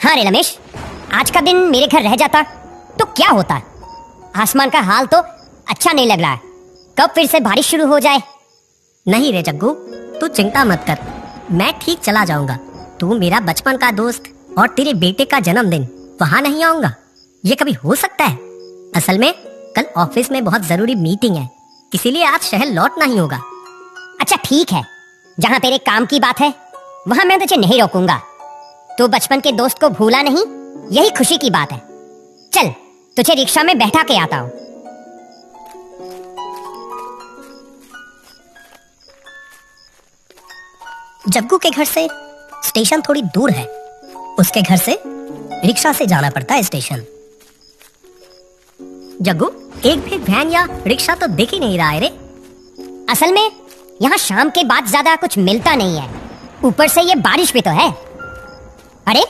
हाँ रे रमेश, आज का दिन मेरे घर रह जाता तो क्या होता। आसमान का हाल तो अच्छा नहीं लग रहा है, कब फिर से बारिश शुरू हो जाए। नहीं रे जग्गू, तू चिंता मत कर, मैं ठीक चला जाऊंगा। तू मेरा बचपन का दोस्त और तेरे बेटे का जन्मदिन, वहाँ नहीं आऊंगा ये कभी हो सकता है? असल में कल ऑफिस में बहुत जरूरी मीटिंग है, इसीलिए आज शहर लौटना ही होगा। अच्छा ठीक है, जहाँ तेरे काम की बात है वहाँ मैं तुझे नहीं रोकूंगा। तो बचपन के दोस्त को भूला नहीं, यही खुशी की बात है। चल तुझे रिक्शा में बैठा के आता हूँ। जग्गू के घर से स्टेशन थोड़ी दूर है, उसके घर से रिक्शा से जाना पड़ता है स्टेशन। जग्गू, एक भी वैन या रिक्शा तो दिख ही नहीं रहा है रे। असल में यहाँ शाम के बाद ज्यादा कुछ मिलता नहीं है, ऊपर से ये बारिश भी तो है। अरे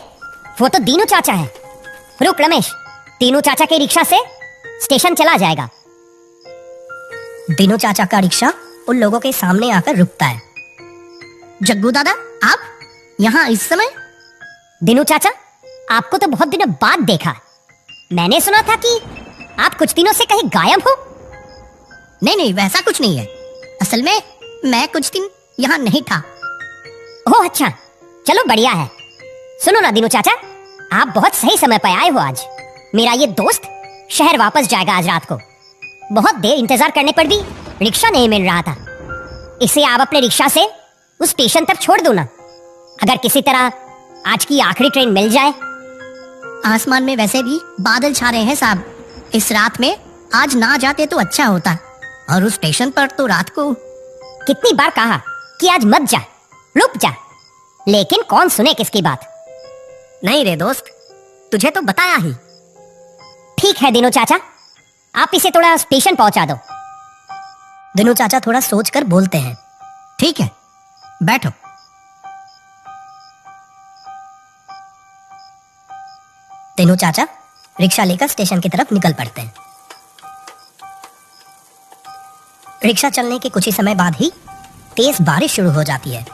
वो तो दीनू चाचा है। रुक रमेश, दीनू चाचा के रिक्शा से स्टेशन चला जाएगा। दीनू चाचा का रिक्शा उन लोगों के सामने आकर रुकता है। जग्गू दादा, आप यहाँ इस समय? दीनू चाचा, आपको तो बहुत दिनों बाद देखा। मैंने सुना था कि आप कुछ दिनों से कहीं गायब हो। नहीं, वैसा कुछ नहीं है। असल में मैं कुछ दिन यहाँ नहीं था। ओह अच्छा, चलो बढ़िया है। सुनो ना दीनू चाचा, आप बहुत सही समय पर आए हो आज। मेरा ये दोस्त शहर वापस जाएगा आज रात को। बहुत देर इंतजार करने पर भी रिक्शा नहीं मिल रहा था, इसे आप अपने रिक्शा से उस स्टेशन तक छोड़ दो ना। अगर किसी तरह आज की आखिरी ट्रेन मिल जाए। आसमान में वैसे भी बादल छा रहे हैं साहब, इस रात में आज ना जाते तो अच्छा होता। और उस स्टेशन पर तो रात को कितनी बार कहा कि आज मत जा, रुक जा, लेकिन कौन सुने किसकी बात। नहीं रे दोस्त, तुझे तो बताया ही। ठीक है दीनू चाचा, आप इसे थोड़ा स्टेशन पहुंचा दो। दीनू चाचा थोड़ा सोचकर बोलते हैं। ठीक है, बैठो। दीनू चाचा रिक्शा लेकर स्टेशन की तरफ निकल पड़ते हैं। रिक्शा चलने के कुछ ही समय बाद ही तेज बारिश शुरू हो जाती है।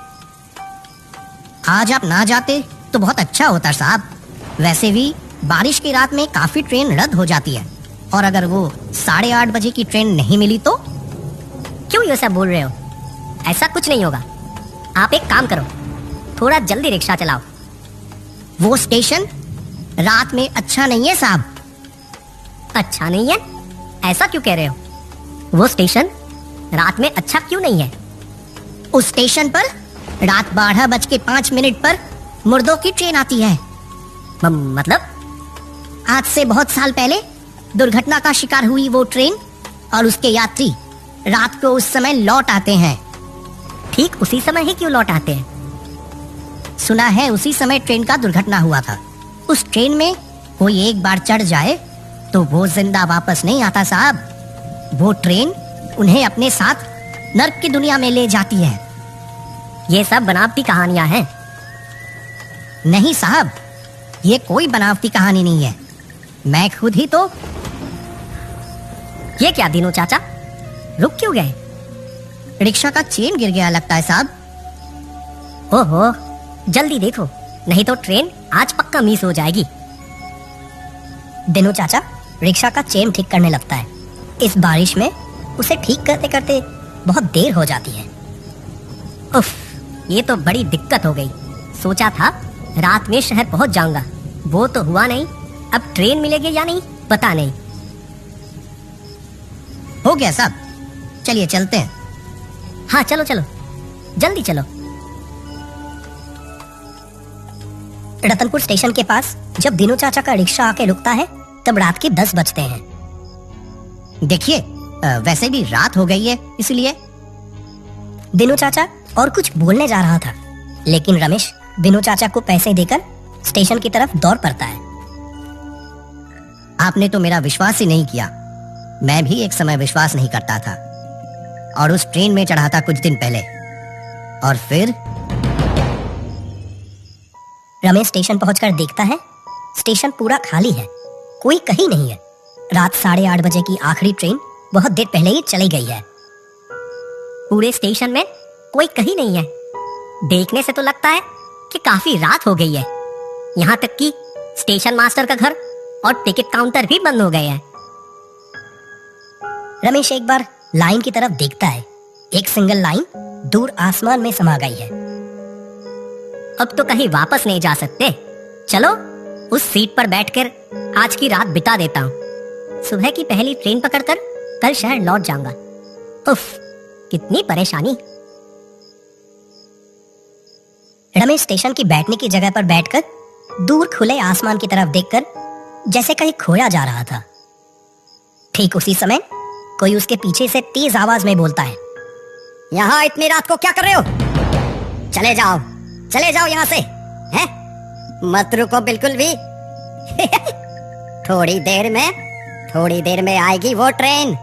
आज आप ना जाते तो बहुत अच्छा होता साहब। वैसे भी बारिश की रात में काफी ट्रेन रद्द हो जाती है, और अगर वो 8:30 बजे की ट्रेन नहीं मिली तो? क्यों ये सब बोल रहे हो? ऐसा कुछ नहीं होगा। आप एक काम करो, थोड़ा जल्दी रिक्शा चलाओ। वो स्टेशन रात में अच्छा नहीं है साहब। अच्छा नहीं है? ऐसा क्यों कह रहे हो? वो स्टेशन रात में अच्छा क्यों नहीं है? उस स्टेशन पर रात 12:05 पर मुर्दों की ट्रेन आती है। मतलब? आज से बहुत साल पहले दुर्घटना का शिकार हुई वो ट्रेन और उसके यात्री रात को उस समय लौट आते हैं। ठीक उसी समय ही क्यों लौट आते हैं? सुना है उसी समय ट्रेन का दुर्घटना हुआ था। उस ट्रेन में कोई एक बार चढ़ जाए तो वो जिंदा वापस नहीं आता साहब। वो ट्रेन उन्हें अपने साथ नर्क की दुनिया में ले जाती है। ये सब बनावटी कहानियां हैं। नहीं साहब, ये कोई बनावटी कहानी नहीं है। मैं खुद ही तो। ये क्या दीनू चाचा, रुक क्यों गए? रिक्शा का चेन गिर गया लगता है साहब। ओहो, जल्दी देखो, नहीं तो ट्रेन आज पक्का मिस हो जाएगी। दीनू चाचा रिक्शा का चेन ठीक करने लगता है। इस बारिश में उसे ठीक करते करते बहुत देर हो जाती है। उफ, ये तो बड़ी दिक्कत हो गई। सोचा था रात में शहर पहुंच जाऊंगा, वो तो हुआ नहीं। अब ट्रेन मिलेगी या नहीं पता नहीं। हो गया साहब, चलिए चलते हैं। हाँ चलो चलो, जल्दी चलो। रतनपुर स्टेशन के पास जब दीनू चाचा का रिक्शा आके रुकता है तब रात के 10 बजते हैं। देखिए, वैसे भी रात हो गई है, इसलिए। दीनू चाचा और कुछ बोलने जा रहा था, लेकिन रमेश दीनू चाचा को पैसे देकर स्टेशन की तरफ दौड़ पड़ता है। आपने तो मेरा विश्वास ही नहीं किया। मैं भी एक समय विश्वास नहीं करता था और उस ट्रेन में चढ़ा था कुछ दिन पहले, और फिर रमेश स्टेशन पहुंचकर देखता है स्टेशन पूरा खाली है, कोई कहीं नहीं है। रात 8:30 बजे की आखिरी ट्रेन बहुत देर पहले ही चली गई है। पूरे स्टेशन में कोई कहीं नहीं है। देखने से तो लगता है कि काफी रात हो गई है। यहाँ तक कि स्टेशन मास्टर का घर और टिकट काउंटर भी बंद हो गए हैं। रमेश एक बार लाइन की तरफ देखता है। एक सिंगल लाइन दूर आसमान में समा गई है। अब तो कहीं वापस नहीं जा सकते। चलो उस सीट पर बैठकर आज की रात बिता देता हूँ। सुबह की पहली ट्रेन पकड़कर कल शहर लौट जाऊंगा। उफ, कितनी परेशानी। रमेश स्टेशन की बैठने की जगह पर बैठकर दूर खुले आसमान की तरफ देखकर जैसे कहीं खोया जा रहा था। ठीक उसी समय कोई उसके पीछे से तेज आवाज में बोलता है, यहाँ इतनी रात को क्या कर रहे हो? चले जाओ यहाँ से, हैं? मत रुको बिल्कुल भी। थोड़ी देर में आएगी वो ट्रेन।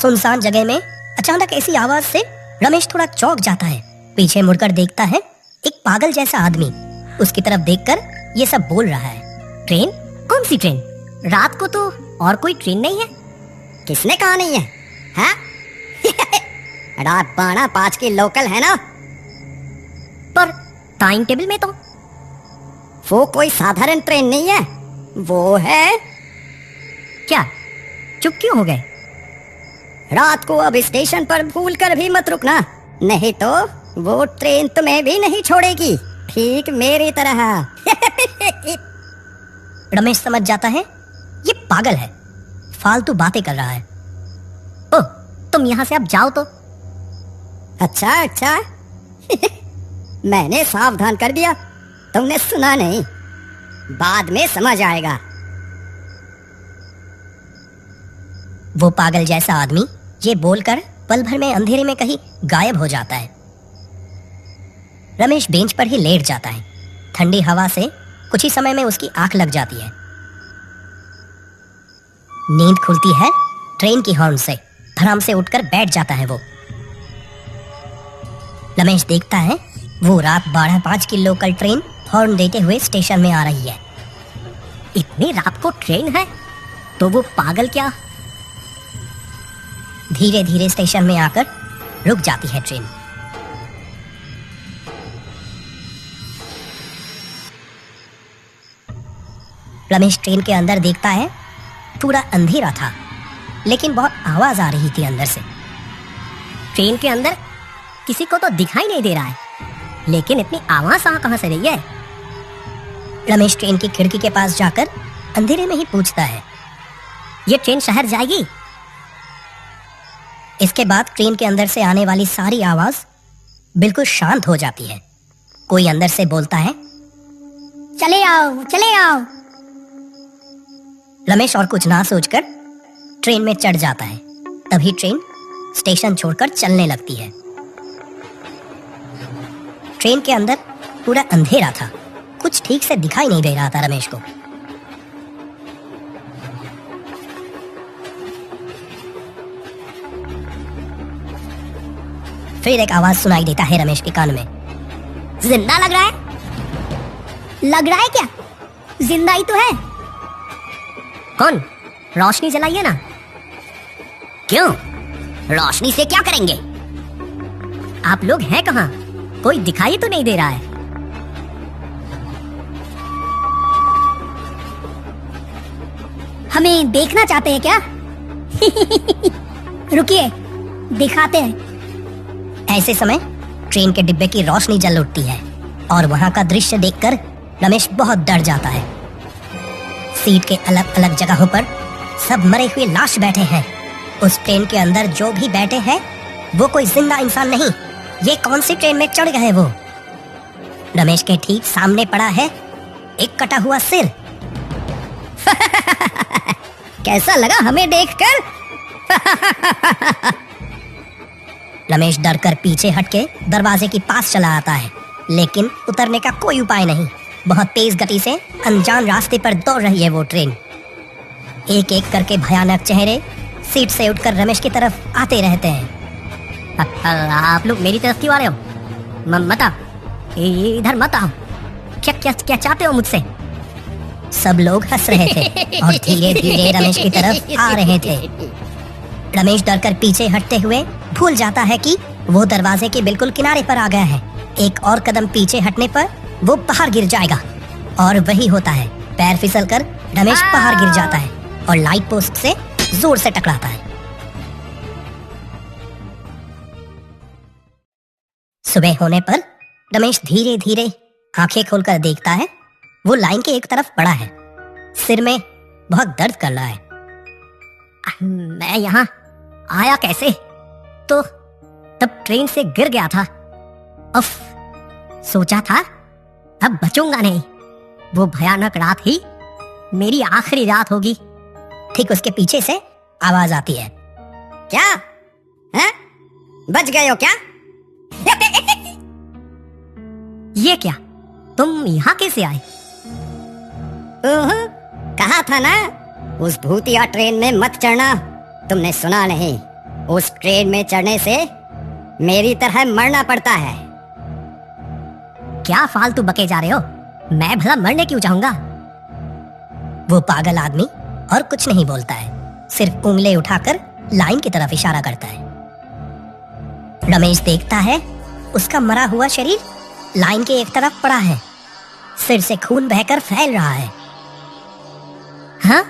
सुनसान जगह में अचानक ऐसी आवाज से रमेश थोड़ा चौंक जाता है। पीछे मुड़कर देखता है, एक पागल जैसा आदमी उसकी तरफ देखकर ये सब बोल रहा है। ट्रेन? कौन सी ट्रेन? रात को तो और कोई ट्रेन नहीं है। किसने कहा नहीं है? हाँ? रात 12:05 की लोकल है ना? पर टाइम टेबल में तो वो कोई साधारण ट्रेन नहीं है, वो है। क्या? चुप क्यों हो गए? रात को अब स्टेशन पर भूल कर भी मत रुकना, नहीं तो वो ट्रेन तुम्हें भी नहीं छोड़ेगी, ठीक मेरी तरह। रमेश समझ जाता है ये पागल है, फालतू बातें कर रहा है। ओह, तुम यहाँ से अब जाओ तो। अच्छा। मैंने सावधान कर दिया, तुमने सुना नहीं, बाद में समझ आएगा। वो पागल जैसा आदमी ये बोलकर पल भर में अंधेरे में कहीं गायब हो जाता है। रमेश बेंच पर ही लेट जाता है। ठंडी हवा से कुछ ही समय में उसकी आंख लग जाती है। नींद खुलती है ट्रेन की हॉर्न से। धड़ाम से उठकर बैठ जाता है वो। रमेश देखता है वो रात 12:05 की लोकल ट्रेन हॉर्न देते हुए स्टेशन में आ रही है। इतनी रात को ट्रेन है तो वो पागल क्या? धीरे धीरे स्टेशन में आकर रुक जाती है ट्रेन। रमेश ट्रेन के अंदर देखता है, पूरा अंधेरा था, लेकिन बहुत आवाज आ रही थी अंदर से। ट्रेन के अंदर किसी को तो दिखाई नहीं दे रहा है, लेकिन इतनी आवाज कहाँ से रही है? रमेश ट्रेन की खिड़की के पास जाकर अंधेरे में ही पूछता है, ये ट्रेन शहर जाएगी? इसके बाद ट्रेन के अंदर से आने वाली सारी आवाज बिल्कुल शांत हो जाती है। कोई अंदर से बोलता है, चले आओ। रमेश और कुछ ना सोचकर ट्रेन में चढ़ जाता है। तभी ट्रेन स्टेशन छोड़कर चलने लगती है। ट्रेन के अंदर पूरा अंधेरा था, कुछ ठीक से दिखाई नहीं दे रहा था रमेश को। फिर एक आवाज सुनाई देता है रमेश के कान में, जिंदा लग रहा है? लग रहा है क्या? जिंदा ही तो है। कौन? रोशनी जलाइए ना। क्यों? रोशनी से क्या करेंगे? आप लोग हैं कहाँ? कोई दिखाई तो नहीं दे रहा है। हमें देखना चाहते हैं क्या? रुकिए, दिखाते हैं। ऐसे समय ट्रेन के डिब्बे की रोशनी जल उठती है और वहां का दृश्य देखकर रमेश बहुत डर जाता है। सीट के अलग अलग जगहों पर सब मरे हुए लाश बैठे हैं। उस ट्रेन के अंदर जो भी बैठे हैं वो कोई जिंदा इंसान नहीं। ये कौन सी ट्रेन में चढ़ गए वो? रमेश के ठीक सामने पड़ा है एक कटा हुआ सिर। कैसा लगा हमें देखकर? रमेश डर कर पीछे हटके दरवाजे के पास चला आता है, लेकिन उतरने का कोई उपाय नहीं। बहुत तेज गति से अनजान रास्ते पर दौड़ रही है वो ट्रेन। एक एक करके भयानक चेहरे सीट से उठकर रमेश की तरफ आते रहते हैं। आप लोग मेरी तरफ क्यों आ रहे हो? मत आओ, इधर मत आओ। क्या चाहते हो मुझसे? सब लोग हंस रहे थे और धीरे धीरे रमेश की तरफ आ रहे थे। रमेश डरकर पीछे हटते हुए भूल जाता है कि वो दरवाजे के बिल्कुल किनारे पर आ गया है। एक और कदम पीछे हटने पर वो बाहर गिर जाएगा। और वही होता है। पैर फिसल कर रमेश बाहर गिर जाता है और लाइट पोस्ट से जोर से टकराता है। सुबह होने पर रमेश धीरे धीरे आंखें खोलकर देखता है। वो लाइन के एक तरफ पड़ा है। सिर में बहुत दर्द कर रहा है। मैं यहाँ आया कैसे? तो तब ट्रेन से गिर गया था। उफ, सोचा था अब बचूंगा नहीं। वो भयानक रात ही मेरी आखिरी रात होगी। ठीक उसके पीछे से आवाज आती है। क्या है? बच गए हो क्या? ये क्या, तुम यहाँ कैसे आए? कहा था ना उस भूतिया ट्रेन में मत चढ़ना। तुमने सुना नहीं? उस ट्रेन में चढ़ने से मेरी तरह मरना पड़ता है। क्या फालतू बके जा रहे हो? मैं भला मरने क्यों चाहूंगा? वो पागल आदमी और कुछ नहीं बोलता है, सिर्फ उंगली उठाकर लाइन की तरफ इशारा करता है। रमेश देखता है उसका मरा हुआ शरीर लाइन के एक तरफ पड़ा है। सिर से खून बहकर फैल रहा है। हाँ,